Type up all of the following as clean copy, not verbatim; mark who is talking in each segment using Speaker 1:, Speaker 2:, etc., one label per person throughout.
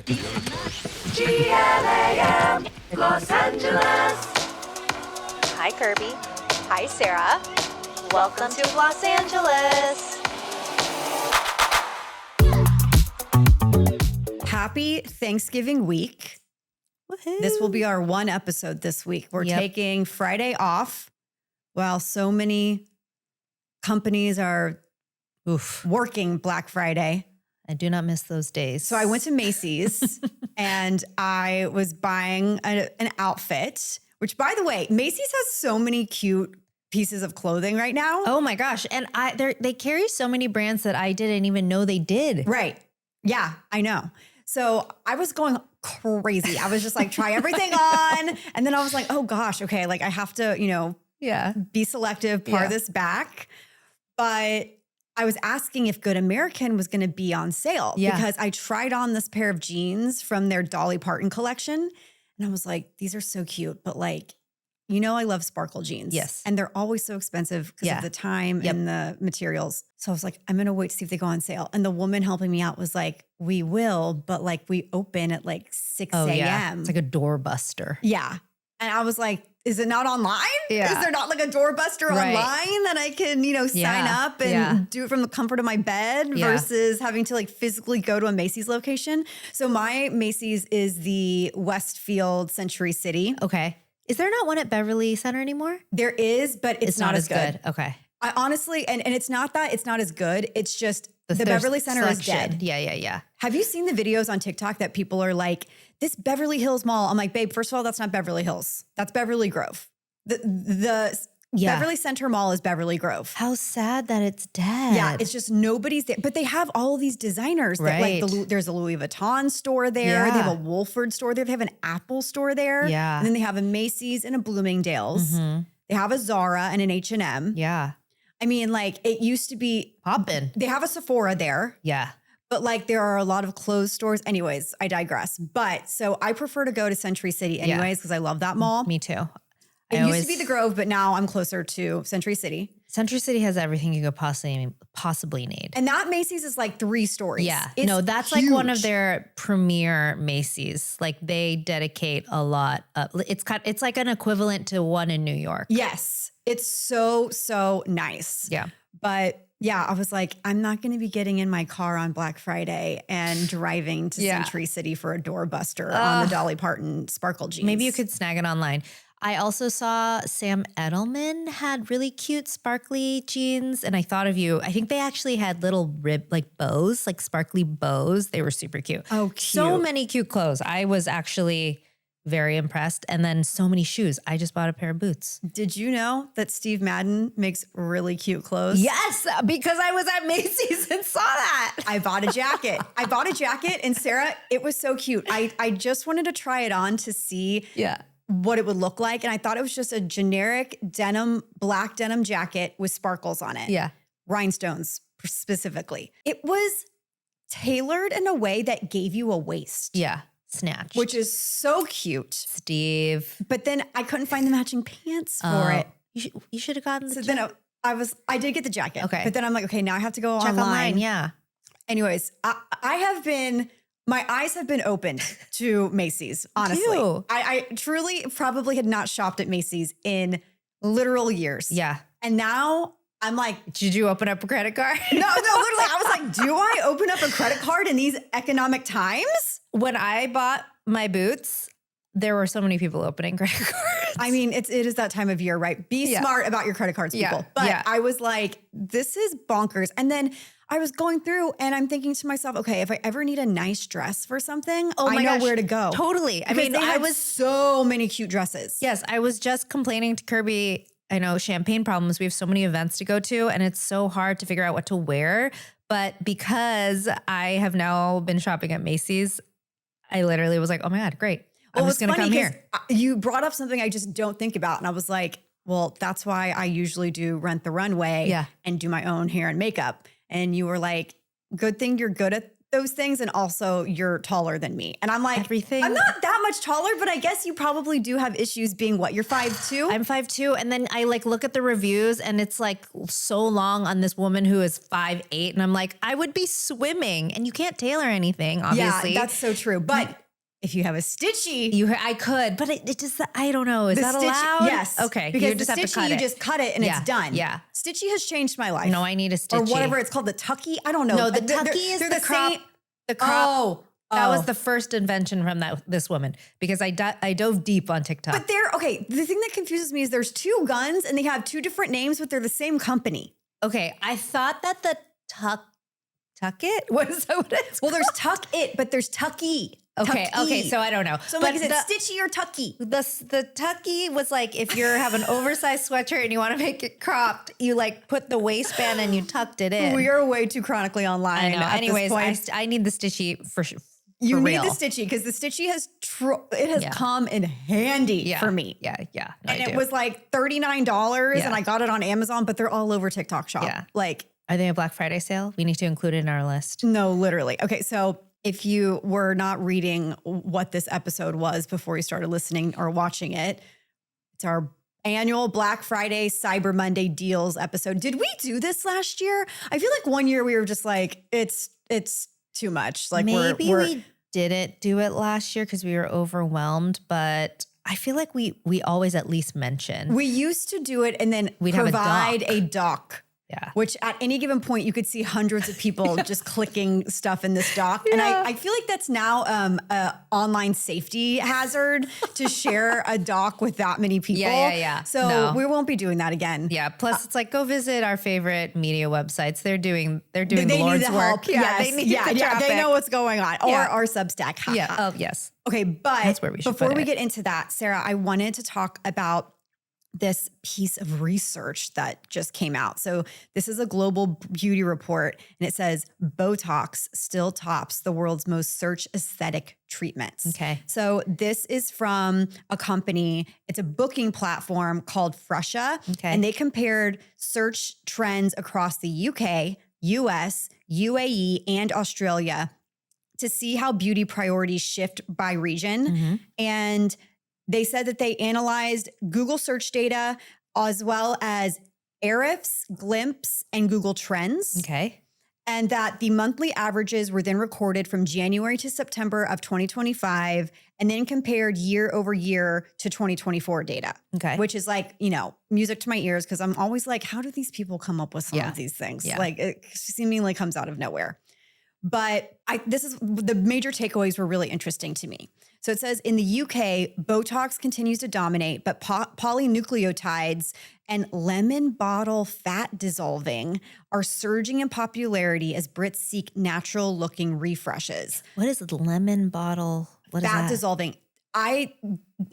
Speaker 1: GLAM, Los Angeles.
Speaker 2: Hi, Kirbie. Hi, Sara. Welcome to Los Angeles.
Speaker 3: Happy Thanksgiving week.
Speaker 2: Woohoo.
Speaker 3: This will be our one episode this week. We're taking Friday off while so many companies are working Black Friday.
Speaker 4: I do not miss those days.
Speaker 3: So I went to Macy's and I was buying an outfit, which, by the way, Macy's has so many cute pieces of clothing right now.
Speaker 4: Oh my gosh. And they carry so many brands that I didn't even know they did.
Speaker 3: Right. Yeah, I know. So I was going crazy. I was just like, try everything on. And then I was like, oh gosh, okay, like I have to, be selective, par this back. But I was asking if Good American was going to be on sale because I tried on this pair of jeans from their Dolly Parton collection. And I was like, these are so cute, but like, I love sparkle jeans.
Speaker 4: Yes.
Speaker 3: And they're always so expensive because of the time and the materials. So I was like, I'm going to wait to see if they go on sale. And the woman helping me out was like, we will, but like we open at like 6 a.m.
Speaker 4: Yeah. It's like a doorbuster.
Speaker 3: Yeah. And I was like, is it not online?
Speaker 4: Yeah.
Speaker 3: Is there not like a doorbuster online that I can, sign up and do it from the comfort of my bed versus having to like physically go to a Macy's location? So my Macy's is the Westfield Century City.
Speaker 4: Okay. Is there not one at Beverly Center anymore?
Speaker 3: There is, but it's not as good.
Speaker 4: Okay.
Speaker 3: I honestly, and it's not that it's not as good. It's just the Beverly Center
Speaker 4: selection.
Speaker 3: is dead.
Speaker 4: Yeah.
Speaker 3: Have you seen the videos on TikTok that people are like, this Beverly Hills mall? I'm like, babe, first of all, that's not Beverly Hills. That's Beverly Grove. The Beverly Center Mall is Beverly Grove.
Speaker 4: How sad that it's dead.
Speaker 3: Yeah, it's just nobody's there. But they have all these designers. That, like there's a Louis Vuitton store there.
Speaker 4: Yeah.
Speaker 3: They have a Wolford store there. They have an Apple store there.
Speaker 4: Yeah.
Speaker 3: And then they have a Macy's and a Bloomingdale's. Mm-hmm. They have a Zara and an H&M.
Speaker 4: Yeah.
Speaker 3: I mean, like it used to be
Speaker 4: poppin'.
Speaker 3: They have a Sephora there.
Speaker 4: Yeah.
Speaker 3: But like there are a lot of clothes stores. Anyways, I digress. But so I prefer to go to Century City anyways because I love that mall.
Speaker 4: Me too.
Speaker 3: It used to be the Grove, but now I'm closer to Century City.
Speaker 4: Century City has everything you could possibly need.
Speaker 3: And that Macy's is like 3 stories.
Speaker 4: Yeah.
Speaker 3: It's
Speaker 4: that's
Speaker 3: huge.
Speaker 4: like one of their premier Macy's. Like they dedicate a lot of, it's like an equivalent to one in New York.
Speaker 3: Yes. It's so nice.
Speaker 4: Yeah.
Speaker 3: But yeah, I was like, I'm not going to be getting in my car on Black Friday and driving to Century City for a doorbuster on the Dolly Parton sparkle jeans.
Speaker 4: Maybe you could snag it online. I also saw Sam Edelman had really cute sparkly jeans, and I thought of you. I think they actually had little bows, like sparkly bows. They were super cute.
Speaker 3: Oh, cute.
Speaker 4: So many cute clothes. I was actually very impressed. And then so many shoes. I just bought a pair of boots.
Speaker 3: Did you know that Steve Madden makes really cute clothes?
Speaker 4: Yes, because I was at Macy's and saw that.
Speaker 3: I bought a jacket. And Sara, it was so cute. I just wanted to try it on to see what it would look like. And I thought it was just a generic black denim jacket with sparkles on it.
Speaker 4: Yeah.
Speaker 3: Rhinestones specifically. It was tailored in a way that gave you a waist.
Speaker 4: Yeah. Snatched.
Speaker 3: Which is so cute.
Speaker 4: Steve.
Speaker 3: But then I couldn't find the matching pants for it.
Speaker 4: You should have gotten the
Speaker 3: jacket. Then I did get the jacket.
Speaker 4: Okay.
Speaker 3: But then I'm like, okay, now I have to go
Speaker 4: check online. Yeah.
Speaker 3: Anyways, my eyes have been opened to Macy's, honestly. I truly probably had not shopped at Macy's in literal years.
Speaker 4: Yeah.
Speaker 3: And now I'm like,
Speaker 4: did you open up a credit card?
Speaker 3: No, literally. I was like, do I open up a credit card in these economic times?
Speaker 4: When I bought my boots, there were so many people opening credit cards.
Speaker 3: I mean, it is that time of year, right? Be smart about your credit cards, people. But I was like, this is bonkers. And then I was going through and I'm thinking to myself, okay, if I ever need a nice dress for something, I know where to go.
Speaker 4: Totally.
Speaker 3: I mean, I was so many cute dresses.
Speaker 4: Yes. I was just complaining to Kirbie. I know champagne problems. We have so many events to go to and it's so hard to figure out what to wear. But because I have now been shopping at Macy's, I literally was like, oh my God, great. I'm just going to come here.
Speaker 3: You brought up something I just don't think about. And I was like, well, that's why I usually do Rent the Runway and do my own hair and makeup. And you were like, good thing you're good at those things. And also you're taller than me. And I'm like,
Speaker 4: Everything.
Speaker 3: I'm not that much taller, but I guess you probably do have issues being what? You're 5'2"?
Speaker 4: I'm 5'2", and then I like look at the reviews and it's like so long on this woman who is 5'8", and I'm like, I would be swimming, and you can't tailor anything, obviously.
Speaker 3: Yeah, that's so true. But if you have a stitchy,
Speaker 4: I could, but it just, I don't know. Is
Speaker 3: the
Speaker 4: that
Speaker 3: stitchy-
Speaker 4: allowed?
Speaker 3: Yes.
Speaker 4: Okay.
Speaker 3: Because
Speaker 4: You just
Speaker 3: the
Speaker 4: have to
Speaker 3: stitchy,
Speaker 4: cut
Speaker 3: you
Speaker 4: it.
Speaker 3: just cut it and
Speaker 4: Yeah,
Speaker 3: it's done.
Speaker 4: yeah.
Speaker 3: Stitchy has changed my life.
Speaker 4: No, I need a stitchy.
Speaker 3: Or whatever it's called, the tucky. I don't know.
Speaker 4: No, the
Speaker 3: They're-
Speaker 4: tucky is
Speaker 3: they're
Speaker 4: the crop.
Speaker 3: same-
Speaker 4: The crop. That
Speaker 3: Oh.
Speaker 4: was the first invention from this woman, because I dove deep on TikTok.
Speaker 3: But okay, the thing that confuses me is there's two guns and they have two different names, but they're the same company.
Speaker 4: Okay, I thought that the tuck it? What is that? What it's
Speaker 3: Well, there's Tuck It, but there's Tucky.
Speaker 4: Okay,
Speaker 3: Tucky.
Speaker 4: okay, so I don't know.
Speaker 3: So I'm
Speaker 4: but
Speaker 3: like, is it Stitchy or Tucky?
Speaker 4: the tucky was like, if you have an oversized sweatshirt and you want to make it cropped, you like put the waistband and you tucked it in.
Speaker 3: We are way too chronically online.
Speaker 4: I know.
Speaker 3: At
Speaker 4: Anyways,
Speaker 3: this point.
Speaker 4: I need the stitchy for sure.
Speaker 3: You need
Speaker 4: real.
Speaker 3: the Stitchy because the Stitchy has
Speaker 4: Yeah.
Speaker 3: come in handy for me.
Speaker 4: Yeah. No,
Speaker 3: And
Speaker 4: I
Speaker 3: it
Speaker 4: do.
Speaker 3: was like $39
Speaker 4: Yeah.
Speaker 3: and I got it on Amazon, but they're all over TikTok shop.
Speaker 4: Yeah.
Speaker 3: Like,
Speaker 4: Are they a Black Friday sale? We need to include it in our list.
Speaker 3: no, literally. Okay, so if you were not reading what this episode was before you started listening or watching it, it's our annual Black Friday Cyber Monday deals episode. Did we do this last year? I feel like one year we were just like, it's too much. Like
Speaker 4: Maybe
Speaker 3: we're
Speaker 4: we didn't do it last year because we were overwhelmed, but I feel like we always at least mention.
Speaker 3: we used to do it and then
Speaker 4: We'd have a
Speaker 3: provide
Speaker 4: doc.
Speaker 3: a doc.
Speaker 4: Yeah.
Speaker 3: Which at any given point, you could see hundreds of people just clicking stuff in this doc. And I feel like that's now a online safety hazard to share a doc with that many people.
Speaker 4: Yeah.
Speaker 3: So
Speaker 4: No.
Speaker 3: we won't be doing that again.
Speaker 4: Yeah. Plus, it's like, go visit our favorite media websites. They're doing
Speaker 3: They
Speaker 4: the
Speaker 3: need
Speaker 4: Lord's
Speaker 3: the
Speaker 4: work.
Speaker 3: help.
Speaker 4: Yeah,
Speaker 3: Yes.
Speaker 4: they need
Speaker 3: yeah,
Speaker 4: the
Speaker 3: yeah,
Speaker 4: traffic.
Speaker 3: they know what's going on. Or
Speaker 4: Yeah.
Speaker 3: our Substack. Ha,
Speaker 4: Yeah.
Speaker 3: ha.
Speaker 4: Oh, yes.
Speaker 3: Okay, but
Speaker 4: That's where we should
Speaker 3: before
Speaker 4: put
Speaker 3: we
Speaker 4: it.
Speaker 3: get into that, Sarah, I wanted to talk about this piece of research that just came out. So this is a global beauty report, and it says Botox still tops the world's most search aesthetic treatments.
Speaker 4: Okay.
Speaker 3: So this is from a company. It's a booking platform called Fresha.
Speaker 4: Okay.
Speaker 3: And they compared search trends across the UK, US, UAE, and Australia to see how beauty priorities shift by region.
Speaker 4: Mm-hmm.
Speaker 3: And they said that they analyzed Google search data as well as Ahrefs, Glimpse, and Google Trends.
Speaker 4: Okay.
Speaker 3: And that the monthly averages were then recorded from January to September of 2025 and then compared year over year to 2024 data.
Speaker 4: Okay.
Speaker 3: Which is like, music to my ears because I'm always like, how do these people come up with some of these things?
Speaker 4: Yeah.
Speaker 3: Like it seemingly comes out of nowhere. But the major takeaways were really interesting to me. So it says in the UK, Botox continues to dominate, but polynucleotides and lemon bottle fat dissolving are surging in popularity as Brits seek natural looking refreshes.
Speaker 4: What is the lemon bottle? What is
Speaker 3: Fat
Speaker 4: that?
Speaker 3: dissolving. I,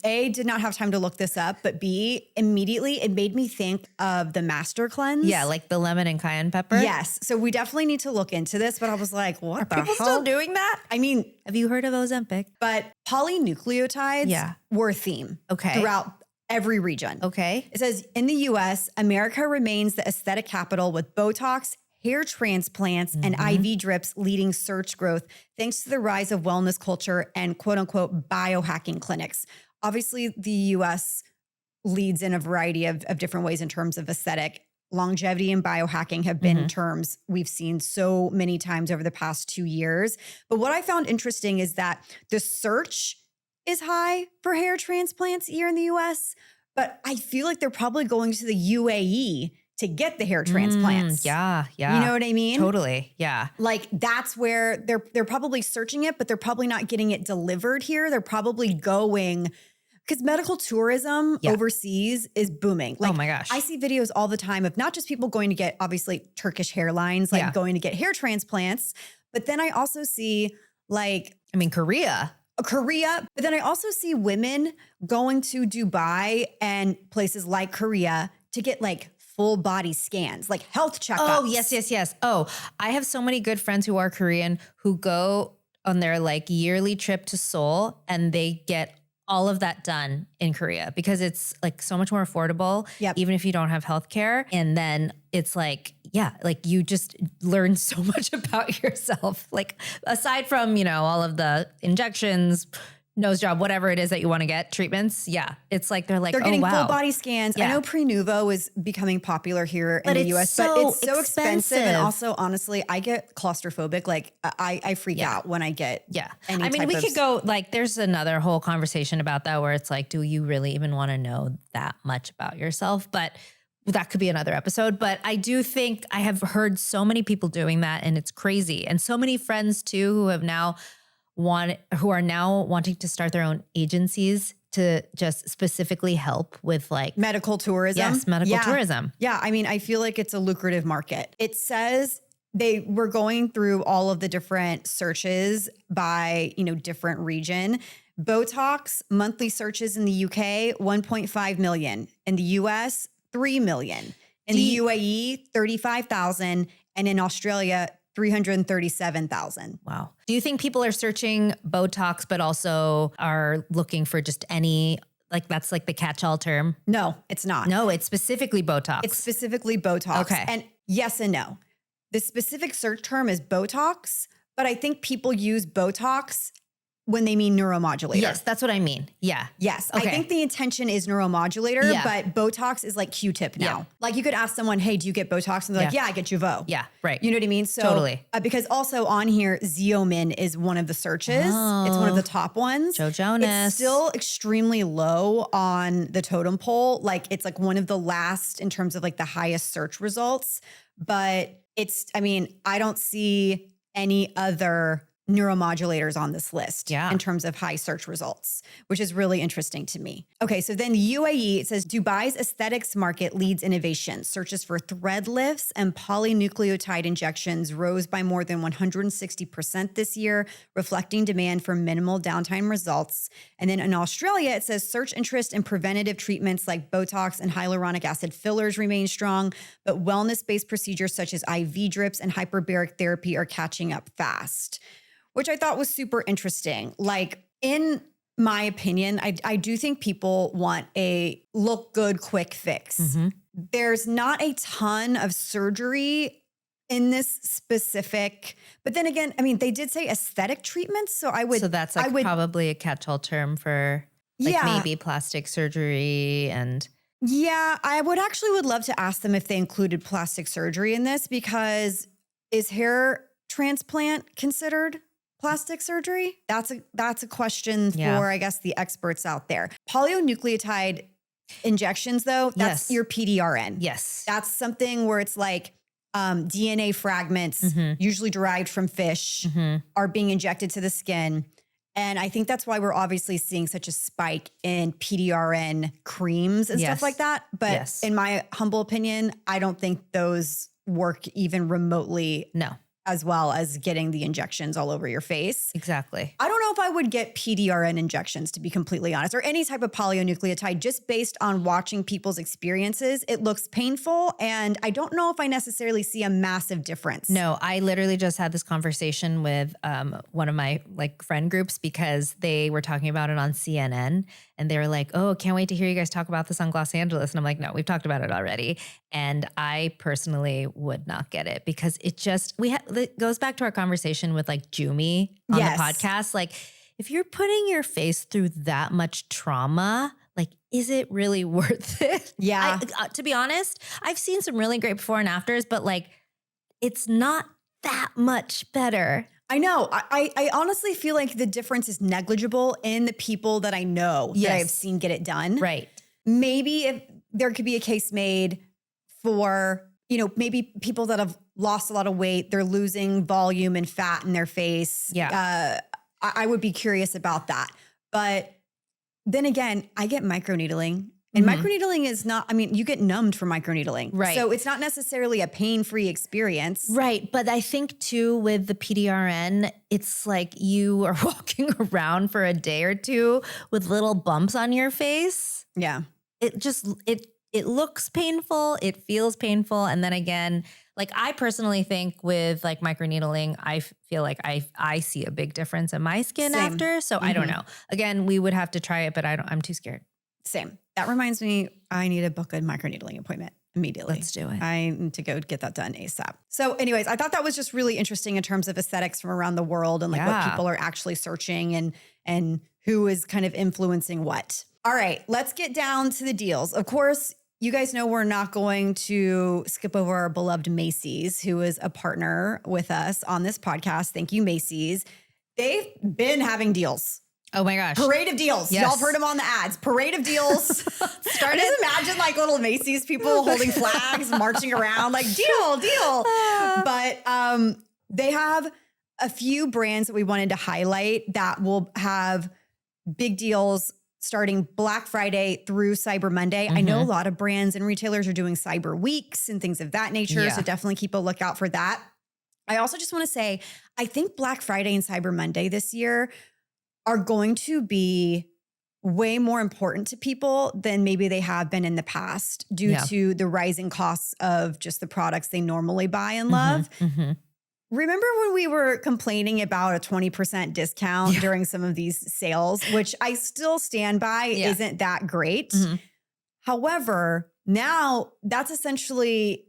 Speaker 3: A, did not have time to look this up, but B, immediately it made me think of the Master Cleanse.
Speaker 4: Yeah, like the lemon and cayenne pepper.
Speaker 3: Yes. So we definitely need to look into this, but I was like, what the
Speaker 4: People
Speaker 3: hell?
Speaker 4: still doing that?
Speaker 3: I mean,
Speaker 4: Have you heard of Ozempic?
Speaker 3: but polynucleotides
Speaker 4: Yeah.
Speaker 3: were a theme
Speaker 4: Okay.
Speaker 3: throughout every region.
Speaker 4: Okay.
Speaker 3: It says in the US, America remains the aesthetic capital with Botox, hair transplants, and IV drips leading search growth thanks to the rise of wellness culture and quote unquote biohacking clinics. Obviously, the US leads in a variety of different ways in terms of aesthetic. Longevity and biohacking have been terms we've seen so many times over the past 2 years. But what I found interesting is that the search is high for hair transplants here in the US, but I feel like they're probably going to the UAE to get the hair transplants.
Speaker 4: Yeah.
Speaker 3: You know what I mean?
Speaker 4: Totally. Yeah.
Speaker 3: Like that's where they're probably searching it, but they're probably not getting it delivered here. They're probably going because medical tourism overseas is booming. Like,
Speaker 4: Oh my gosh.
Speaker 3: I see videos all the time of not just people going to get obviously Turkish hairlines, like going to get hair transplants, but then I also see like
Speaker 4: Korea.
Speaker 3: Korea, but then I also see women going to Dubai and places like Korea to get like full body scans, like health checkups.
Speaker 4: Oh, yes. Oh, I have so many good friends who are Korean who go on their like yearly trip to Seoul and they get all of that done in Korea because it's like so much more affordable,
Speaker 3: Yep.
Speaker 4: even if you don't have healthcare. And then it's like yeah, like you just learn so much about yourself. Like aside from, all of the injections, nose job, whatever it is that you want to get, treatments. Yeah. It's like, they're
Speaker 3: getting
Speaker 4: oh, wow.
Speaker 3: full body scans.
Speaker 4: Yeah.
Speaker 3: I know Prenuvo is becoming popular here in the US,
Speaker 4: so
Speaker 3: but it's so expensive. And
Speaker 4: expensive.
Speaker 3: also, honestly, I get claustrophobic. Like I freak out when I get any type
Speaker 4: we
Speaker 3: of
Speaker 4: could go there's another whole conversation about that where it's like, do you really even want to know that much about yourself? But that could be another episode. But I do think I have heard so many people doing that and it's crazy. And so many friends too who are now wanting to start their own agencies to just specifically help with like
Speaker 3: medical tourism.
Speaker 4: Yes, medical tourism.
Speaker 3: Yeah, I mean, I feel like it's a lucrative market. It says they were going through all of the different searches by, different region. Botox monthly searches in the UK, 1.5 million. In the US, 3 million. In the UAE, 35,000. And in Australia, 337,000.
Speaker 4: Wow. Do you think people are searching Botox, but also are looking for just any, that's like the catch-all term?
Speaker 3: No, it's not.
Speaker 4: No, it's specifically Botox.
Speaker 3: It's specifically Botox.
Speaker 4: Okay.
Speaker 3: And yes and no. The specific search term is Botox, but I think people use Botox when they mean neuromodulator.
Speaker 4: Yes, that's what I mean. Yeah.
Speaker 3: Yes.
Speaker 4: Okay.
Speaker 3: I think the intention is neuromodulator, but Botox is like Q-tip now.
Speaker 4: Yeah.
Speaker 3: Like you could ask someone, hey, do you get Botox? And they're like, yeah, I get Jeuveau.
Speaker 4: Yeah, right.
Speaker 3: You know what I mean? So,
Speaker 4: totally.
Speaker 3: Because also on here, Xeomin is one of the searches.
Speaker 4: Oh.
Speaker 3: It's one of the top ones.
Speaker 4: Joe Jonas.
Speaker 3: It's still extremely low on the totem pole. Like it's like one of the last in terms of like the highest search results. But I don't see any other neuromodulators on this list in terms of high search results, which is really interesting to me. Okay, so then the UAE, it says Dubai's aesthetics market leads innovation. Searches for thread lifts and polynucleotide injections rose by more than 160% this year, reflecting demand for minimal downtime results. And then in Australia, it says search interest in preventative treatments like Botox and hyaluronic acid fillers remain strong, but wellness-based procedures such as IV drips and hyperbaric therapy are catching up fast, which I thought was super interesting. Like, in my opinion, I do think people want a look good, quick fix. Mm-hmm. There's not a ton of surgery in this specific, but then again, they did say aesthetic treatments. So
Speaker 4: that's probably a catch-all term for maybe plastic surgery and.
Speaker 3: Yeah, I would love to ask them if they included plastic surgery in this, because is hair transplant considered plastic surgery? That's a question for, I guess, the experts out there. Polynucleotide injections, though, that's your PDRN.
Speaker 4: Yes.
Speaker 3: That's something where it's like DNA fragments, usually derived from fish, are being injected to the skin. And I think that's why we're obviously seeing such a spike in PDRN creams and stuff like that. But in my humble opinion, I don't think those work even remotely.
Speaker 4: No.
Speaker 3: As well as getting the injections all over your face.
Speaker 4: Exactly.
Speaker 3: I don't know if I would get PDRN injections, to be completely honest, or any type of polynucleotide, just based on watching people's experiences. It looks painful, and I don't know if I necessarily see a massive difference.
Speaker 4: No, I literally just had this conversation with one of my friend groups, because they were talking about it on CNN, and they were like, oh, can't wait to hear you guys talk about this on Los Angeles. And I'm like, no, we've talked about it already. And I personally would not get it, because it goes back to our conversation with Jumi on the podcast. Like, if you're putting your face through that much trauma, is it really worth it?
Speaker 3: Yeah.
Speaker 4: To be honest, I've seen some really great before and afters, but it's not that much better.
Speaker 3: I know. I honestly feel like the difference is negligible in the people that I know that I've seen get it done.
Speaker 4: Right.
Speaker 3: Maybe if there could be a case made for, maybe people that have lost a lot of weight, they're losing volume and fat in their face.
Speaker 4: Yeah.
Speaker 3: I would be curious about that. But then again, I get microneedling. And microneedling is not, you get numbed from microneedling.
Speaker 4: Right.
Speaker 3: So it's not necessarily a pain-free experience.
Speaker 4: Right. But I think too, with the PDRN, it's like you are walking around for a day or two with little bumps on your face.
Speaker 3: Yeah.
Speaker 4: It looks painful. It feels painful. And then again, I personally think with microneedling, I feel like I see a big difference in my skin after. So I don't know. Again, we would have to try it, but I'm too scared.
Speaker 3: Same. That reminds me, I need to book a microneedling appointment. immediately.
Speaker 4: Let's do it.
Speaker 3: I need to go get that done ASAP. So anyways, I thought that was just really interesting in terms of aesthetics from around the world and like what people are actually searching and who is kind of influencing what. All right, let's get down to the deals. Of course, you guys know we're not going to skip over our beloved Macy's, who is a partner with us on this podcast. Thank you, Macy's. They've been having deals.
Speaker 4: Oh my gosh.
Speaker 3: Parade of deals.
Speaker 4: Yes.
Speaker 3: Y'all have heard them on the ads. Parade of deals. Started. Just imagine like little Macy's people holding flags, marching around like deal. But they have a few brands that we wanted to highlight that will have big deals starting Black Friday through Cyber Monday. I know a lot of brands and retailers are doing cyber weeks and things of that nature. So definitely keep a lookout for that. I also just want to say, I think Black Friday and Cyber Monday this year are going to be way more important to people than maybe they have been in the past due to the rising costs of just the products they normally buy and love. Remember when we were complaining about a 20% discount during some of these sales, which I still stand by isn't that great. However, now that's essentially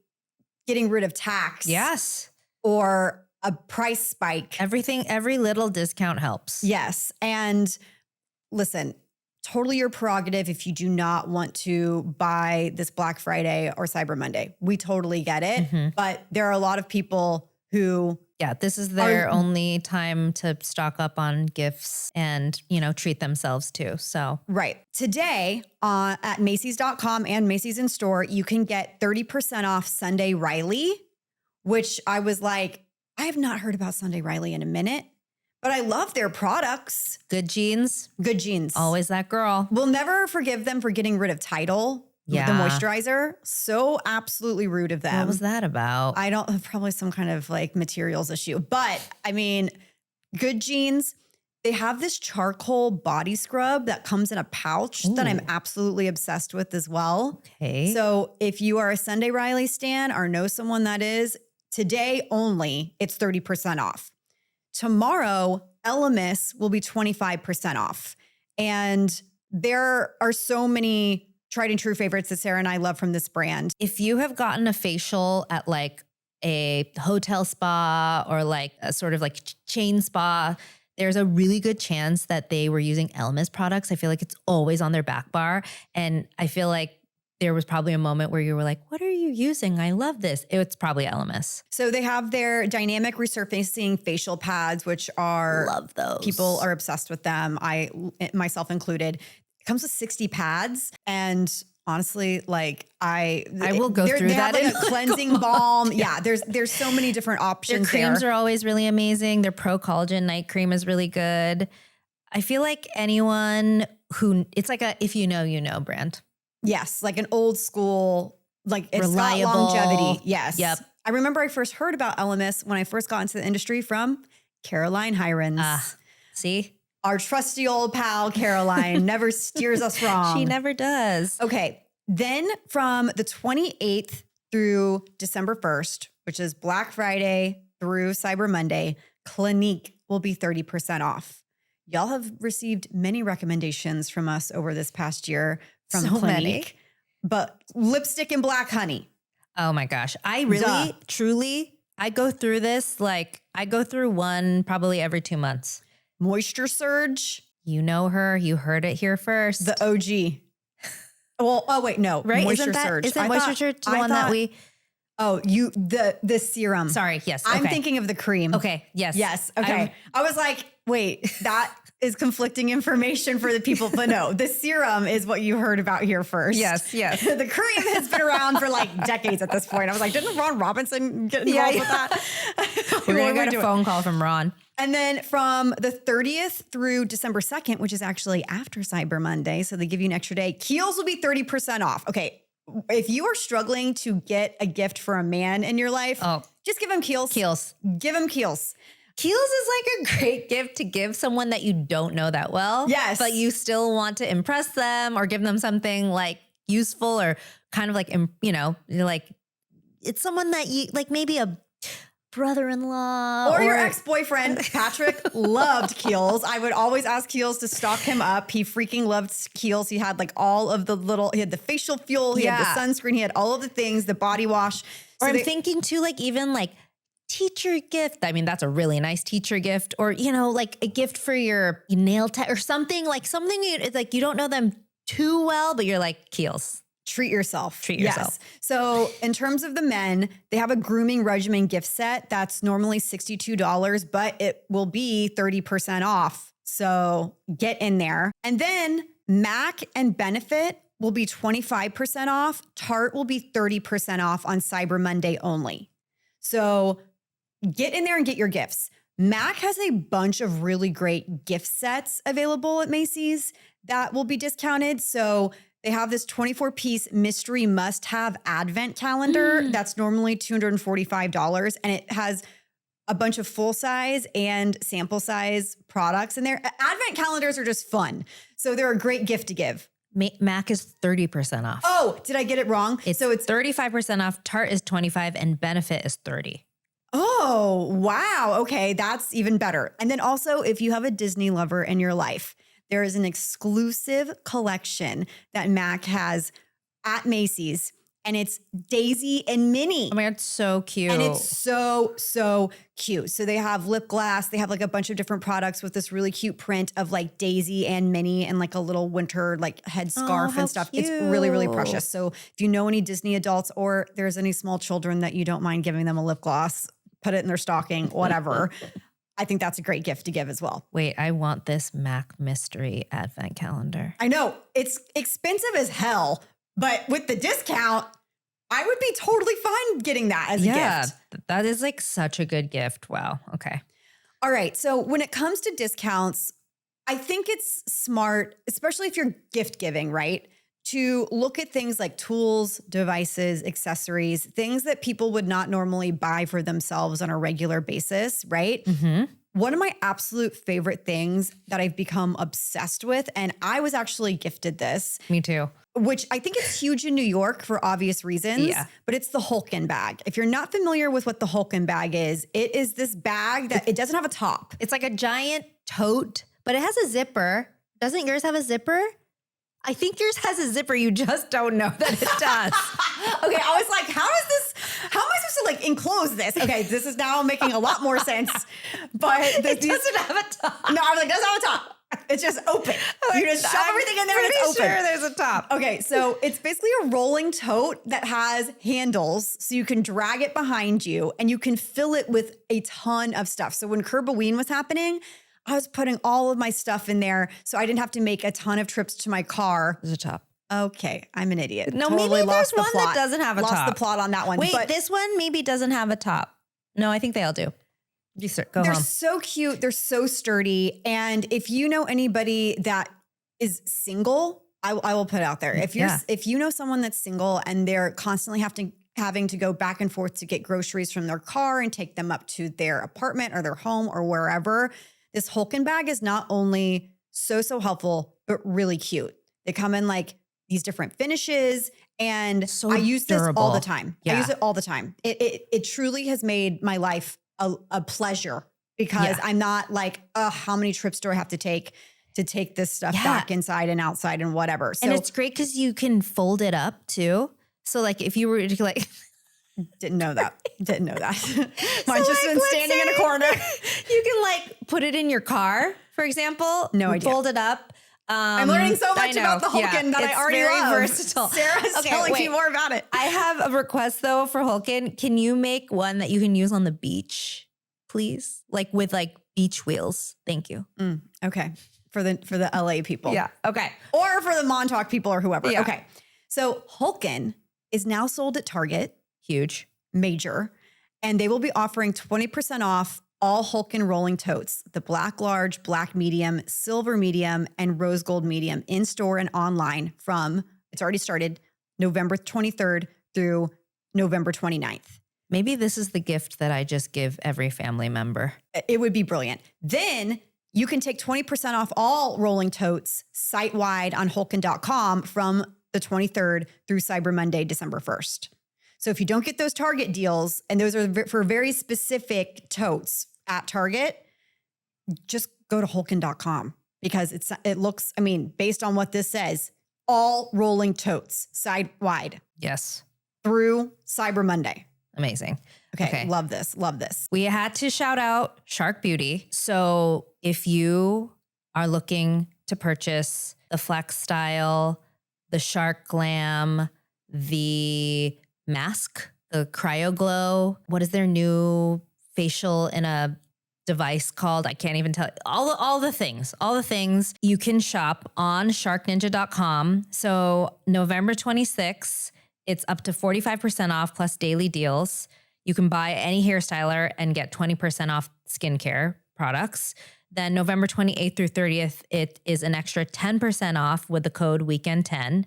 Speaker 3: getting rid of tax.
Speaker 4: Yes.
Speaker 3: Or a price spike.
Speaker 4: Every little discount helps.
Speaker 3: Yes. And listen, totally your prerogative if you do not want to buy this Black Friday or Cyber Monday. We totally get it. But there are a lot of people who
Speaker 4: this is their only time to stock up on gifts and, treat themselves too. So
Speaker 3: right. Today at Macy's.com and Macy's in store, you can get 30% off Sunday Riley, which I was like, I have not heard about Sunday Riley in a minute, but I love their products.
Speaker 4: Good jeans.
Speaker 3: Good jeans.
Speaker 4: Always that girl.
Speaker 3: We'll never forgive them for getting rid of Tidal.
Speaker 4: Yeah.
Speaker 3: The moisturizer. So absolutely rude of them.
Speaker 4: What was that about?
Speaker 3: I don't, probably some kind of like materials issue. But I mean, good jeans. They have this charcoal body scrub that comes in a pouch that I'm absolutely obsessed with as well.
Speaker 4: Okay.
Speaker 3: So if you are a Sunday Riley stan or know someone that is, today only, it's 30% off. Tomorrow, Elemis will be 25% off. And there are so many tried and true favorites that Sara and I love from this brand.
Speaker 4: If you have gotten a facial at like a hotel spa or like a sort of like chain spa, there's a really good chance that they were using Elemis products. I feel like it's always on their back bar. And I feel like there was probably a moment where you were like, what are you using? I love this. It's probably Elemis.
Speaker 3: So they have their dynamic resurfacing facial pads, which are—
Speaker 4: love those.
Speaker 3: People are obsessed with them. I, myself included. It comes with 60 pads. And honestly, like I
Speaker 4: will go through
Speaker 3: they
Speaker 4: that.
Speaker 3: Have like a cleansing balm. Yeah, there's so many different options.
Speaker 4: Their creams are always really amazing. Their Pro Collagen night cream is really good. I feel like anyone who, it's like a if you know brand.
Speaker 3: Yes, like an old school, like it's
Speaker 4: reliable
Speaker 3: got longevity. Yes.
Speaker 4: Yep.
Speaker 3: I remember I first heard about Elemis when I first got into the industry from Caroline Hirons.
Speaker 4: See?
Speaker 3: Our trusty old pal, Caroline, never steers us wrong.
Speaker 4: She never does.
Speaker 3: Okay. Then from the 28th through December 1st, which is Black Friday through Cyber Monday, Clinique will be 30% off. Y'all have received many recommendations from us over this past year from
Speaker 4: So
Speaker 3: Clinique.
Speaker 4: many.
Speaker 3: But lipstick and black honey.
Speaker 4: Oh my gosh. I really, truly, I go through this, like I go through one probably every 2 months.
Speaker 3: Moisture Surge.
Speaker 4: You know her. You heard it here first.
Speaker 3: The OG. Well, oh wait, no.
Speaker 4: Right?
Speaker 3: Moisture
Speaker 4: Isn't
Speaker 3: Surge.
Speaker 4: Moisture Surge the one that we...
Speaker 3: Oh, the serum.
Speaker 4: Sorry. Yes.
Speaker 3: I'm
Speaker 4: okay.
Speaker 3: thinking of the cream.
Speaker 4: Okay. Yes.
Speaker 3: Yes. Okay. I was like, wait, that is conflicting information for the people. But no, the serum is what you heard about here first.
Speaker 4: Yes. Yes.
Speaker 3: The cream has been around for like decades at this point. I was like, didn't Ron Robinson get involved with that?
Speaker 4: We're going to get a phone call from Ron.
Speaker 3: And then from the 30th through December 2nd, which is actually after Cyber Monday, so they give you an extra day, Kiehl's will be 30% off. Okay. If you are struggling to get a gift for a man in your life, just give him Kiehl's.
Speaker 4: Kiehl's.
Speaker 3: Give him Kiehl's.
Speaker 4: Kiehl's is like a great gift to give someone that you don't know that well.
Speaker 3: Yes.
Speaker 4: But you still want to impress them or give them something like useful or kind of like, like it's someone that you like maybe a brother-in-law
Speaker 3: or your ex-boyfriend. Patrick loved Kiehl's. I would always ask Kiehl's to stock him up. He freaking loved Kiehl's. He had like all of the he had the facial fuel, he had the sunscreen, he had all of the things, the body wash.
Speaker 4: Or I'm thinking too, like even like teacher gift. I mean, that's a really nice teacher gift, or, you know, like a gift for your nail tech or something, like something it's like you don't know them too well, but you're like, Kiehl's.
Speaker 3: Treat yourself.
Speaker 4: Treat yourself.
Speaker 3: Yes. So in terms of the men, they have a grooming regimen gift set that's normally $62, but it will be 30% off. So get in there. And then MAC and Benefit will be 25% off. Tarte will be 30% off on Cyber Monday only. So get in there and get your gifts. MAC has a bunch of really great gift sets available at Macy's that will be discounted. So they have this 24-piece mystery must-have advent calendar that's normally $245, and it has a bunch of full-size and sample-size products in there. Advent calendars are just fun. So they're a great gift to give.
Speaker 4: MAC is 30% off.
Speaker 3: Oh, did I get it wrong?
Speaker 4: So it's 35% off. Tarte is 25 and Benefit is 30.
Speaker 3: Oh, wow. Okay, that's even better. And then also, if you have a Disney lover in your life, there is an exclusive collection that MAC has at Macy's, and it's Daisy and Minnie.
Speaker 4: Oh my God, so cute.
Speaker 3: And it's so, so cute. So they have lip gloss. They have like a bunch of different products with this really cute print of like Daisy and Minnie and like a little winter like head scarf and stuff.
Speaker 4: Cute.
Speaker 3: It's really, really precious. So if you know any Disney adults or there's any small children that you don't mind giving them a lip gloss, put it in their stocking, whatever. I think that's a great gift to give as well.
Speaker 4: Wait, I want this MAC mystery advent calendar.
Speaker 3: I know it's expensive as hell, but with the discount, I would be totally fine getting that as a gift.
Speaker 4: That is like such a good gift. Wow. Okay.
Speaker 3: All right. So when it comes to discounts, I think it's smart, especially if you're gift giving, right? To look at things like tools, devices, accessories, things that people would not normally buy for themselves on a regular basis, right?
Speaker 4: Mm-hmm.
Speaker 3: One of my absolute favorite things that I've become obsessed with, and I was actually gifted this.
Speaker 4: Me too.
Speaker 3: Which I think it's huge in New York for obvious reasons, but it's the Hulken bag. If you're not familiar with what the Hulken bag is, it is this bag that it doesn't have a top.
Speaker 4: It's like a giant tote, but it has a zipper. Doesn't yours have a zipper? I think yours has a zipper. You just don't know that it does.
Speaker 3: Okay, I was like, how am I supposed to like enclose this? Okay, this is now making a lot more sense. But
Speaker 4: it doesn't have a top.
Speaker 3: No, I was like, it doesn't have a top. It's just open. You just shove everything in there and it's open.
Speaker 4: Sure there's a top.
Speaker 3: Okay, so it's basically a rolling tote that has handles so you can drag it behind you and you can fill it with a ton of stuff. So when Kirbie was happening, I was putting all of my stuff in there so I didn't have to make a ton of trips to my car.
Speaker 4: There's a top.
Speaker 3: Okay, I'm an idiot.
Speaker 4: No,
Speaker 3: totally
Speaker 4: maybe
Speaker 3: lost
Speaker 4: there's
Speaker 3: the
Speaker 4: one
Speaker 3: plot.
Speaker 4: that doesn't have a top.
Speaker 3: Lost the plot on that one.
Speaker 4: Wait,
Speaker 3: but
Speaker 4: this one maybe doesn't have a top. No, I think they all do. Go
Speaker 3: they're
Speaker 4: home.
Speaker 3: so cute. They're so sturdy. And if you know anybody that is single, I will put it out there. If you know someone that's single and they're constantly having to go back and forth to get groceries from their car and take them up to their apartment or their home or wherever, this Hulken bag is not only so helpful, but really cute. They come in like these different finishes, and
Speaker 4: so
Speaker 3: I use this
Speaker 4: durable.
Speaker 3: all the time.
Speaker 4: Yeah.
Speaker 3: I use it all the time. It truly has made my life a pleasure because I'm not like, how many trips do I have to take this stuff back inside and outside and whatever. So,
Speaker 4: and it's great because you can fold it up too. So like if you were to like...
Speaker 3: Didn't know that. Mine's just been standing in a corner.
Speaker 4: You can like put it in your car, for example.
Speaker 3: No idea.
Speaker 4: Fold it up.
Speaker 3: I'm learning so much about the Hulken that I already love.
Speaker 4: Versatile.
Speaker 3: Sarah's telling me more about it.
Speaker 4: I have a request though for Hulken. Can you make one that you can use on the beach, please? Like with like beach wheels. Thank you.
Speaker 3: Okay. For the LA people.
Speaker 4: Yeah. Okay.
Speaker 3: Or for the Montauk people or whoever.
Speaker 4: Yeah.
Speaker 3: Okay. So Hulken is now sold at Target.
Speaker 4: Huge.
Speaker 3: Major. And they will be offering 20% off all Hulken rolling totes, the black large, black medium, silver medium, and rose gold medium in store and online from, it's already started, November 23rd through November 29th.
Speaker 4: Maybe this is the gift that I just give every family member.
Speaker 3: It would be brilliant. Then you can take 20% off all rolling totes site-wide on Hulken.com from the 23rd through Cyber Monday, December 1st. So if you don't get those Target deals, and those are for very specific totes at Target, just go to Hulken.com because it looks, I mean, based on what this says, all rolling totes side wide.
Speaker 4: Yes.
Speaker 3: Through Cyber Monday.
Speaker 4: Amazing.
Speaker 3: Okay. Love this. Love this.
Speaker 4: We had to shout out Shark Beauty. So if you are looking to purchase the Flex Style, the Shark Glam, the mask, the Cryo Glow, what is their new facial in a device called? I can't even tell. All the things you can shop on sharkninja.com. So November 26th, it's up to 45% off plus daily deals. You can buy any hairstyler and get 20% off skincare products. Then November 28th through 30th, it is an extra 10% off with the code weekend10.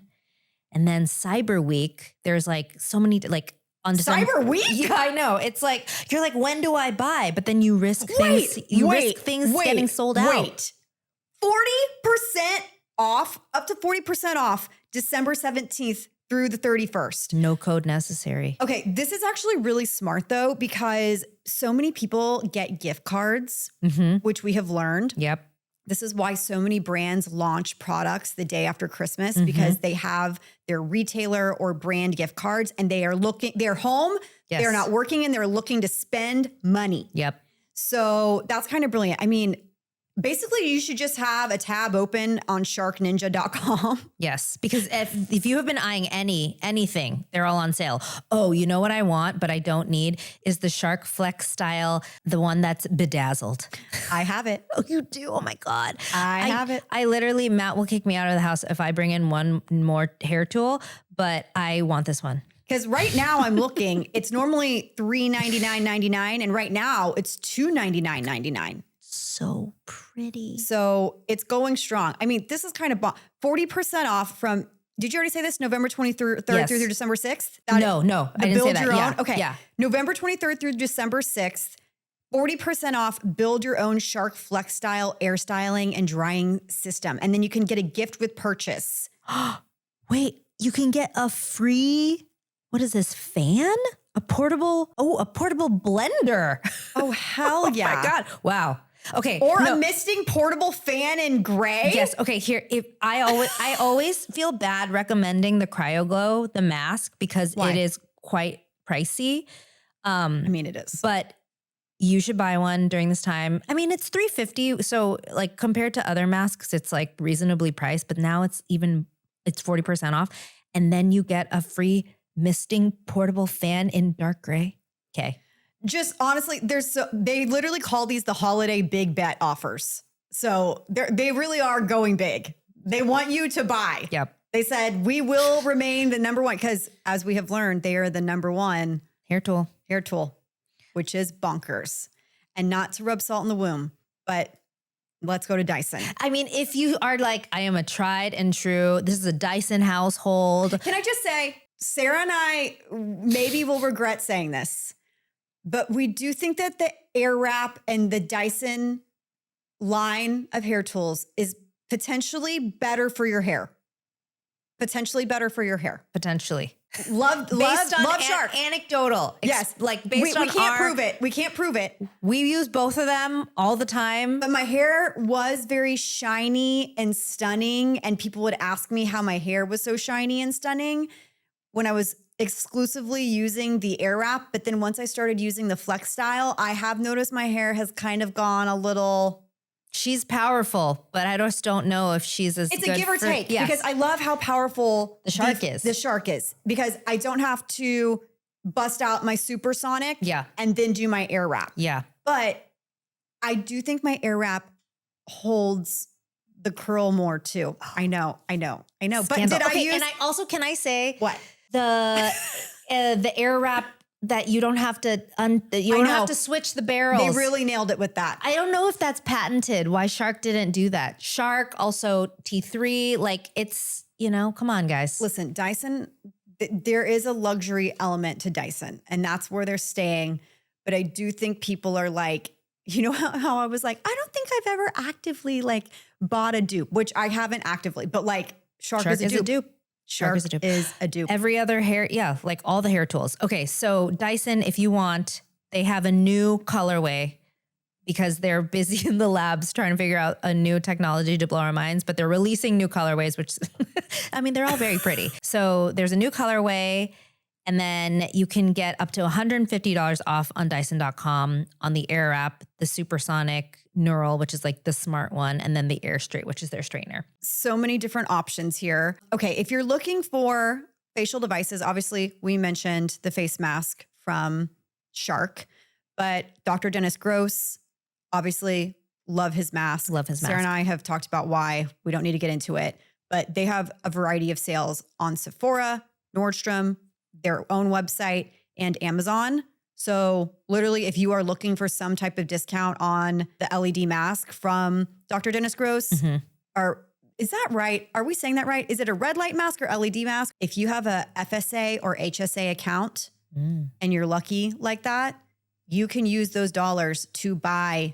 Speaker 4: And then Cyber Week, there's like so many, like on December.
Speaker 3: Cyber Week?
Speaker 4: Yeah, I know. It's like, you're like, when do I buy? But then you risk things getting sold out.
Speaker 3: Wait, 40% off, up to 40% off December 17th through the 31st.
Speaker 4: No code necessary.
Speaker 3: Okay, this is actually really smart though, because so many people get gift cards, which we have learned.
Speaker 4: Yep.
Speaker 3: This is why so many brands launch products the day after Christmas, because they have their retailer or brand gift cards and they're home, they're not working, and they're looking to spend money.
Speaker 4: Yep.
Speaker 3: So that's kind of brilliant. I mean, basically you should just have a tab open on sharkninja.com.
Speaker 4: Yes, because if you have been eyeing anything, they're all on sale. Oh, you know what I want, but I don't need is the Shark Flex Style, the one that's bedazzled.
Speaker 3: I have it.
Speaker 4: Oh, you do? Oh my God.
Speaker 3: I have it.
Speaker 4: I literally, Matt will kick me out of the house if I bring in one more hair tool, but I want this one.
Speaker 3: Because right now I'm looking, it's normally $399.99, and right now it's $299.99.
Speaker 4: So pretty.
Speaker 3: So it's going strong. I mean, this is kind of 40% off from, did you already say this? November 23rd through December 6th?
Speaker 4: No, I didn't say that.
Speaker 3: Your
Speaker 4: Yeah.
Speaker 3: own? Okay.
Speaker 4: Yeah.
Speaker 3: November 23rd through December 6th, 40% off build your own Shark Flex Style air styling and drying system. And then you can get a gift with purchase.
Speaker 4: Wait, you can get a free, what is this, fan? A portable blender.
Speaker 3: Oh, hell yeah.
Speaker 4: Oh my God. Wow. Okay.
Speaker 3: Or a misting portable fan in gray.
Speaker 4: Yes. Okay. Here, if I always feel bad recommending the Cryo Glow, the mask, because it is quite pricey.
Speaker 3: I mean, it is.
Speaker 4: But you should buy one during this time. I mean, it's $350. So like compared to other masks, it's like reasonably priced, but now it's 40% off. And then you get a free misting portable fan in dark gray. Okay.
Speaker 3: Just honestly, they literally call these the holiday big bet offers. So they really are going big. They want you to buy.
Speaker 4: Yep.
Speaker 3: They said, we will remain the number one, because as we have learned, they are the number one
Speaker 4: hair tool,
Speaker 3: which is bonkers. And not to rub salt in the wound, but let's go to Dyson.
Speaker 4: I mean, if you are like, I am a tried and true, this is a Dyson household.
Speaker 3: Can I just say, Sara and I maybe will regret saying this, but we do think that the Airwrap and the Dyson line of hair tools is potentially better for your hair. Potentially. Love Shark.
Speaker 4: Anecdotal.
Speaker 3: Yes.
Speaker 4: Like based on
Speaker 3: we can't prove it. We can't prove it.
Speaker 4: We use both of them all the time.
Speaker 3: But my hair was very shiny and stunning. And people would ask me how my hair was so shiny and stunning when I was exclusively using the Airwrap. But then once I started using the Flex Style, I have noticed my hair has kind of gone a little.
Speaker 4: She's powerful, but I just don't know if she's as
Speaker 3: It's
Speaker 4: good
Speaker 3: a give or take, because I love how powerful
Speaker 4: the Shark is.
Speaker 3: The Shark is, because I don't have to bust out my supersonic and then do my Airwrap.
Speaker 4: Yeah.
Speaker 3: But I do think my Airwrap holds the curl more too. I know.
Speaker 4: Scandal.
Speaker 3: But did I use?
Speaker 4: And can I say
Speaker 3: what?
Speaker 4: The Airwrap that you don't have to have to switch the barrels.
Speaker 3: They really nailed it with that.
Speaker 4: I don't know if that's patented. Why Shark didn't do that? Shark, also T3, like it's, come on, guys.
Speaker 3: Listen, Dyson, there is a luxury element to Dyson, and that's where they're staying. But I do think people are like, how I was like, I don't think I've ever actively like bought a dupe, which I haven't actively, but like Shark is a dupe. Shark
Speaker 4: is a dupe.
Speaker 3: is a dupe.
Speaker 4: Every other hair, like all the hair tools. Okay, so Dyson, if you want, they have a new colorway because they're busy in the labs trying to figure out a new technology to blow our minds, but they're releasing new colorways, which, I mean, they're all very pretty. So there's a new colorway, and then you can get up to $150 off on Dyson.com on the Air app, the Supersonic Neural, which is like the smart one, and then the Air Straight, which is their straightener.
Speaker 3: So many different options here. Okay, if you're looking for facial devices, obviously we mentioned the face mask from Shark, but Dr. Dennis Gross, obviously love his mask.
Speaker 4: Love his mask.
Speaker 3: Sarah and I have talked about why. We don't need to get into it, but they have a variety of sales on Sephora, Nordstrom, their own website, and Amazon. So literally, if you are looking for some type of discount on the LED mask from Dr. Dennis Gross, is that right? Are we saying that right? Is it a red light mask or LED mask? If you have a FSA or HSA account and you're lucky like that, you can use those dollars to buy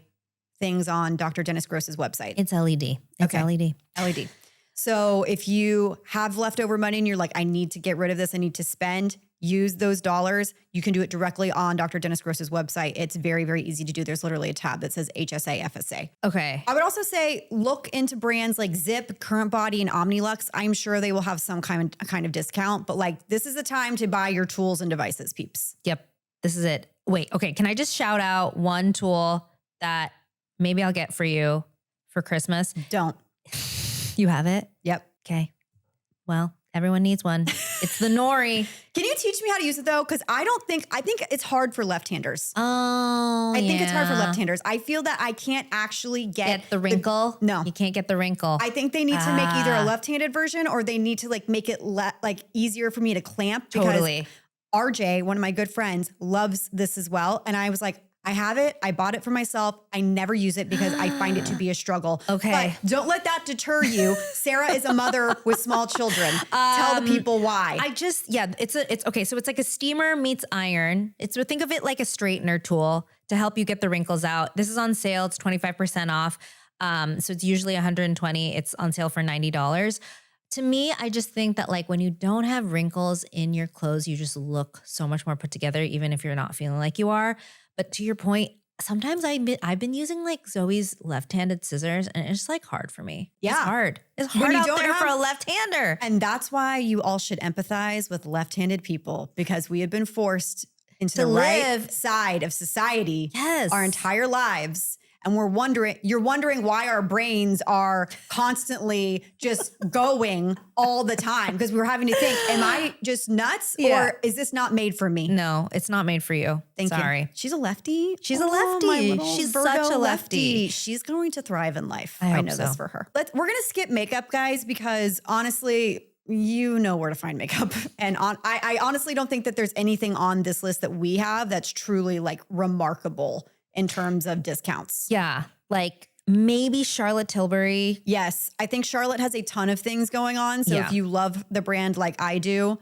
Speaker 3: things on Dr. Dennis Gross's website.
Speaker 4: It's LED. It's LED.
Speaker 3: LED. So if you have leftover money and you're like, I need to get rid of this, I need to spend, use those dollars. You can do it directly on Dr. Dennis Gross's website. It's very, very easy to do. There's literally a tab that says HSA, FSA.
Speaker 4: Okay.
Speaker 3: I would also say look into brands like Zip, Current Body, and Omnilux. I'm sure they will have some kind of discount, but like this is the time to buy your tools and devices, peeps.
Speaker 4: Yep. This is it. Wait, okay. Can I just shout out one tool that maybe I'll get for you for Christmas?
Speaker 3: Don't.
Speaker 4: You have it?
Speaker 3: Yep.
Speaker 4: Okay. Well, everyone needs one. It's the Nori.
Speaker 3: Can you teach me how to use it though? Because I think it's hard for left-handers.
Speaker 4: Oh,
Speaker 3: I think it's hard for left-handers. I feel that I can't actually get
Speaker 4: the wrinkle.
Speaker 3: No.
Speaker 4: You can't get the wrinkle.
Speaker 3: I think they need to make either a left-handed version or they need to like make it easier for me to clamp. Because
Speaker 4: Totally.
Speaker 3: RJ, one of my good friends, loves this as well. And I was like, I have it. I bought it for myself. I never use it because I find it to be a struggle.
Speaker 4: Okay.
Speaker 3: But don't let that deter you. Sarah is a mother with small children. Tell the people why.
Speaker 4: It's okay. So it's like a steamer meets iron. Think of it like a straightener tool to help you get the wrinkles out. This is on sale. It's 25% off. So it's usually $120. It's on sale for $90. To me, I just think that like when you don't have wrinkles in your clothes, you just look so much more put together, even if you're not feeling like you are. But to your point, sometimes I've been using like Zoe's left-handed scissors and it's just like hard for me.
Speaker 3: Yeah.
Speaker 4: It's hard. It's
Speaker 3: When
Speaker 4: hard
Speaker 3: you
Speaker 4: out
Speaker 3: don't
Speaker 4: there for a
Speaker 3: have-
Speaker 4: left-hander.
Speaker 3: And that's why you all should empathize with left-handed people because we have been forced into
Speaker 4: To
Speaker 3: the right
Speaker 4: live.
Speaker 3: side of society
Speaker 4: Yes.
Speaker 3: our entire lives. And you're wondering why our brains are constantly just going all the time because we're having to think, am I just nuts or is this not made for me?
Speaker 4: No, it's not made for you.
Speaker 3: Thank
Speaker 4: Sorry.
Speaker 3: you. She's a lefty.
Speaker 4: She's a
Speaker 3: Oh, my
Speaker 4: lefty.
Speaker 3: little
Speaker 4: She's
Speaker 3: Virgo
Speaker 4: such a lefty.
Speaker 3: She's going to thrive in life.
Speaker 4: I
Speaker 3: I
Speaker 4: hope
Speaker 3: know
Speaker 4: so.
Speaker 3: this for her. We're going to skip makeup, guys, because honestly, you know where to find makeup. And I honestly don't think that there's anything on this list that we have that's truly like remarkable in terms of discounts.
Speaker 4: Yeah. Like maybe Charlotte Tilbury.
Speaker 3: Yes, I think Charlotte has a ton of things going on. So
Speaker 4: Yeah.
Speaker 3: if you love the brand like I do,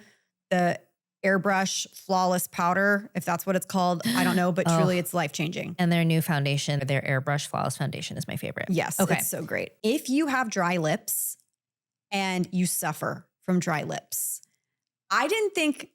Speaker 3: the Airbrush Flawless Powder, if that's what it's called, I don't know, but truly it's life-changing.
Speaker 4: And their new foundation, their Airbrush Flawless Foundation is my favorite.
Speaker 3: Yes,
Speaker 4: Okay.
Speaker 3: it's so great. If you have dry lips and you suffer from dry lips, I didn't think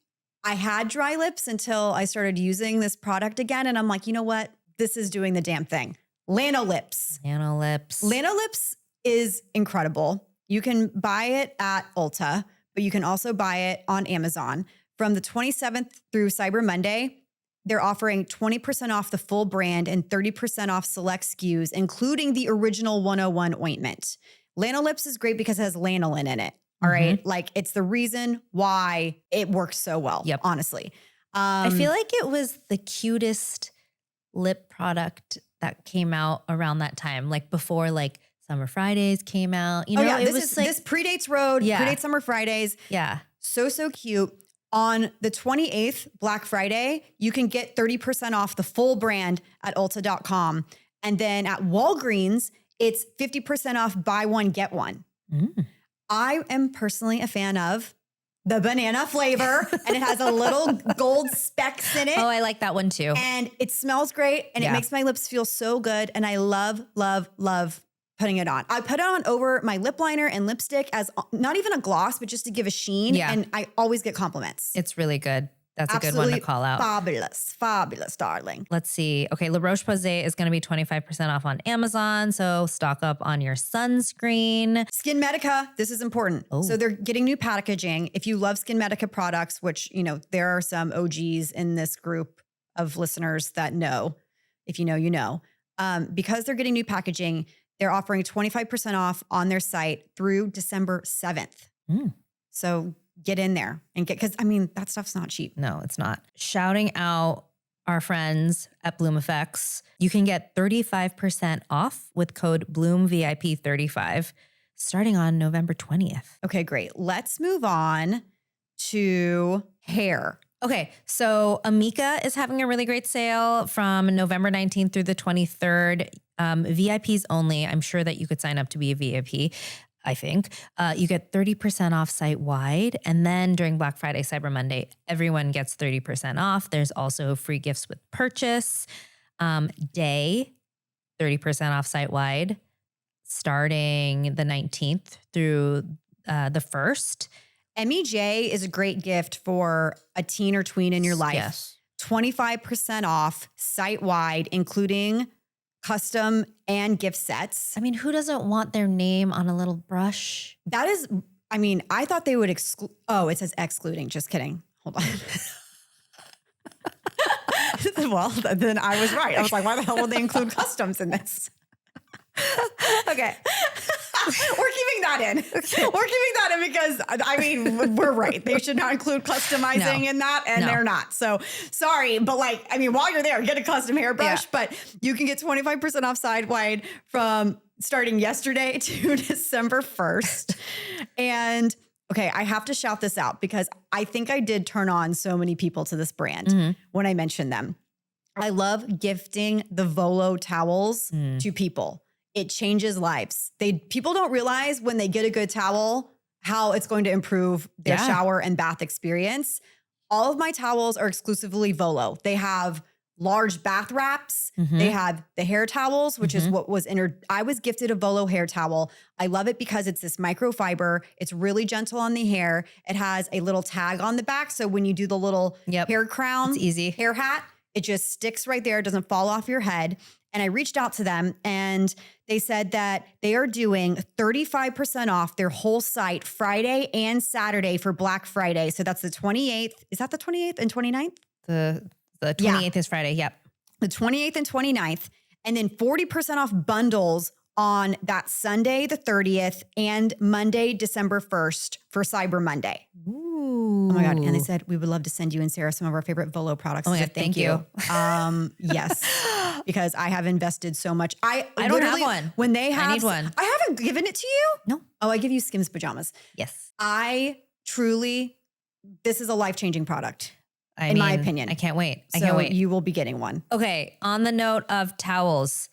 Speaker 3: I had dry lips until I started using this product again. And I'm like, you know what? This is doing the damn thing. Lanolips.
Speaker 4: Nanolips.
Speaker 3: Lanolips is incredible. You can buy it at Ulta, but you can also buy it on Amazon. From the 27th through Cyber Monday, they're offering 20% off the full brand and 30% off select SKUs, including the original 101 ointment. Lanolips is great because it has lanolin in it. All right. Like it's the reason why it works so well.
Speaker 4: Yep.
Speaker 3: Honestly.
Speaker 4: I feel like it was the cutest lip product that came out around that time, like before like Summer Fridays came out. You know,
Speaker 3: this predates Rhode, predates Summer Fridays.
Speaker 4: Yeah.
Speaker 3: So cute. On the 28th, Black Friday, you can get 30% off the full brand at Ulta.com. And then at Walgreens, it's 50% off buy one, get one. I am personally a fan of the banana flavor and it has a little gold specks in it.
Speaker 4: Oh, I like that one too.
Speaker 3: And it smells great and it makes my lips feel so good. And I love, love, love putting it on. I put it on over my lip liner and lipstick as not even a gloss, but just to give a sheen.
Speaker 4: Yeah.
Speaker 3: And I always get compliments.
Speaker 4: It's really good. That's
Speaker 3: Absolutely
Speaker 4: a good one to call out.
Speaker 3: Fabulous, darling.
Speaker 4: Let's see. Okay, La Roche-Posay is going to be 25% off on Amazon, so stock up on your sunscreen.
Speaker 3: Skin Medica, this is important.
Speaker 4: Oh.
Speaker 3: So they're getting new packaging. If you love Skin Medica products, which, there are some OGs in this group of listeners that know, if you know, you know. Because they're getting new packaging, they're offering 25% off on their site through December 7th. So get in there and because that stuff's not cheap.
Speaker 4: No, it's not. Shouting out our friends at Bloom Effects. You can get 35% off with code BloomVIP35 starting on November 20th.
Speaker 3: Okay, great. Let's move on to hair.
Speaker 4: Okay, so Amika is having a really great sale from November 19th through the 23rd. VIPs only. I'm sure that you could sign up to be a VIP. I think. You get 30% off site-wide. And then during Black Friday, Cyber Monday, everyone gets 30% off. There's also free gifts with purchase. Day, 30% off site-wide, starting the 19th through the 1st.
Speaker 3: MEJ is a great gift for a teen or tween in your life.
Speaker 4: Yes.
Speaker 3: 25% off site-wide, including custom and gift sets.
Speaker 4: Who doesn't want their name on a little brush?
Speaker 3: That is, I thought they would exclude. Oh, it says excluding. Just kidding. Hold on. Well, then I was right. I was like, why the hell would they include customs in this? Okay. We're keeping that in. We're keeping that in because, we're right. They should not include customizing in that, and they're not. So sorry, but while you're there, get a custom hairbrush, but you can get 25% off side-wide from starting yesterday to December 1st. And okay, I have to shout this out because I think I did turn on so many people to this brand when I mentioned them. I love gifting the Volo towels to people. It changes lives. People don't realize when they get a good towel how it's going to improve their shower and bath experience. All of my towels are exclusively Volo. They have large bath wraps. They have the hair towels, which is what was I was gifted a Volo hair towel. I love it because it's this microfiber. It's really gentle on the hair. It has a little tag on the back. So when you do the little hair crown,
Speaker 4: it's easy.
Speaker 3: Hair hat, it just sticks right there. It doesn't fall off your head. And I reached out to them and they said that they are doing 35% off their whole site Friday and Saturday for Black Friday. So that's the 28th. Is that the 28th and 29th?
Speaker 4: The 28th is Friday. Yep.
Speaker 3: The 28th and 29th. And then 40% off bundles on that Sunday, the 30th, and Monday, December 1st for Cyber Monday.
Speaker 4: Ooh.
Speaker 3: Oh my God. And they said, we would love to send you and Sarah some of our favorite Volo products.
Speaker 4: Oh my God, thank you.
Speaker 3: Yes, because I have invested so much. I
Speaker 4: don't have one.
Speaker 3: When they have,
Speaker 4: I need one.
Speaker 3: I haven't given it to you.
Speaker 4: No.
Speaker 3: Oh, I give you Skims pajamas.
Speaker 4: Yes.
Speaker 3: This is a life-changing product.
Speaker 4: My opinion. I can't wait.
Speaker 3: So you will be getting one.
Speaker 4: Okay. On the note of towels,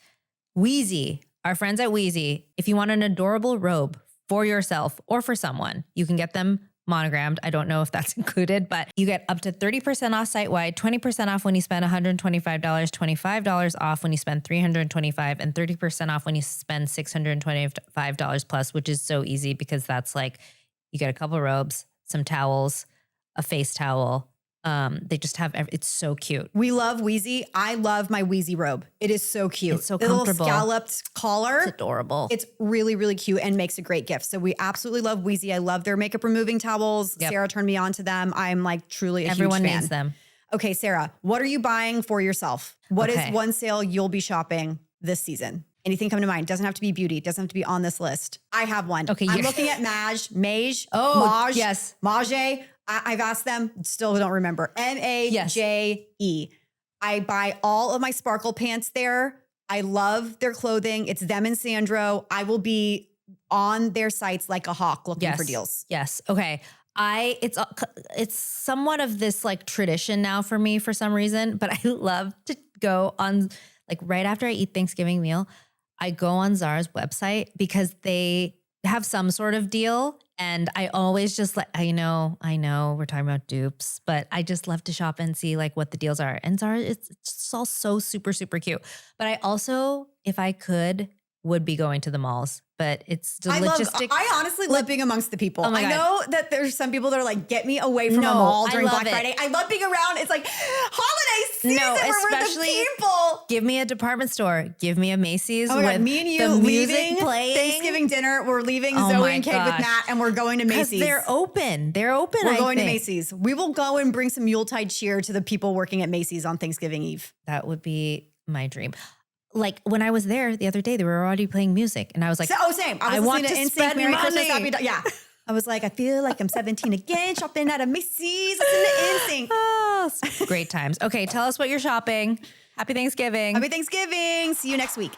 Speaker 4: Wheezy, our friends at Wheezy, if you want an adorable robe for yourself or for someone, you can get them monogrammed. I don't know if that's included, but you get up to 30% off site-wide, 20% off when you spend $125, $25 off when you spend $325, and 30% off when you spend $625 plus, which is so easy because that's you get a couple robes, some towels, a face towel. They just have, it's so cute.
Speaker 3: We love Wheezy. I love my Wheezy robe. It is so cute.
Speaker 4: It's so
Speaker 3: the
Speaker 4: comfortable.
Speaker 3: Little scalloped collar.
Speaker 4: It's adorable.
Speaker 3: It's really, really cute and makes a great gift. So we absolutely love Wheezy. I love their makeup removing towels.
Speaker 4: Yep.
Speaker 3: Sarah turned me on to them. I'm truly a
Speaker 4: Everyone
Speaker 3: huge fan.
Speaker 4: needs them.
Speaker 3: Okay, Sarah, what are you buying for yourself? What is one sale you'll be shopping this season? Anything come to mind? Doesn't have to be beauty. Doesn't have to be on this list. I have one.
Speaker 4: Okay,
Speaker 3: I'm looking at Mage.
Speaker 4: Oh,
Speaker 3: Mage.
Speaker 4: yes.
Speaker 3: Mage. I've asked them, still don't remember. MAJE. I buy all of my sparkle pants there. I love their clothing. It's them and Sandro. I will be on their sites like a hawk looking for deals.
Speaker 4: Yes. Okay. It's somewhat of this tradition now for me for some reason, but I love to go on right after I eat Thanksgiving meal, I go on Zara's website because they have some sort of deal. And I always just I know we're talking about dupes, but I just love to shop and see what the deals are. And Zara, it's just all so super, super cute. But I also, if I could would be going to the malls, but it's the
Speaker 3: I honestly love being amongst the people.
Speaker 4: Oh my
Speaker 3: I
Speaker 4: God.
Speaker 3: know that there's some people that are like, get me away from a mall during Black Friday. I love being around. It's like holiday season where we're the people.
Speaker 4: Give me a department store. Give me a Macy's.
Speaker 3: Oh my God, me and you leaving
Speaker 4: playing.
Speaker 3: Thanksgiving dinner. We're leaving Zoe and Kate with Matt, and we're going to Macy's.
Speaker 4: They're open. We're
Speaker 3: going to Macy's. We will go and bring some Yuletide cheer to the people working at Macy's on Thanksgiving Eve.
Speaker 4: That would be my dream. Like when I was there the other day, they were already playing music, and I was like,
Speaker 3: same. I
Speaker 4: want to
Speaker 3: NSYNC,
Speaker 4: spend
Speaker 3: Merry
Speaker 4: money.
Speaker 3: Christmas, Happy yeah. I was like, I feel like I'm 17 again, shopping at a Macy's. Listen to NSYNC.
Speaker 4: Oh, great times. Okay, tell us what you're shopping. Happy Thanksgiving.
Speaker 3: Happy Thanksgiving. See you next week.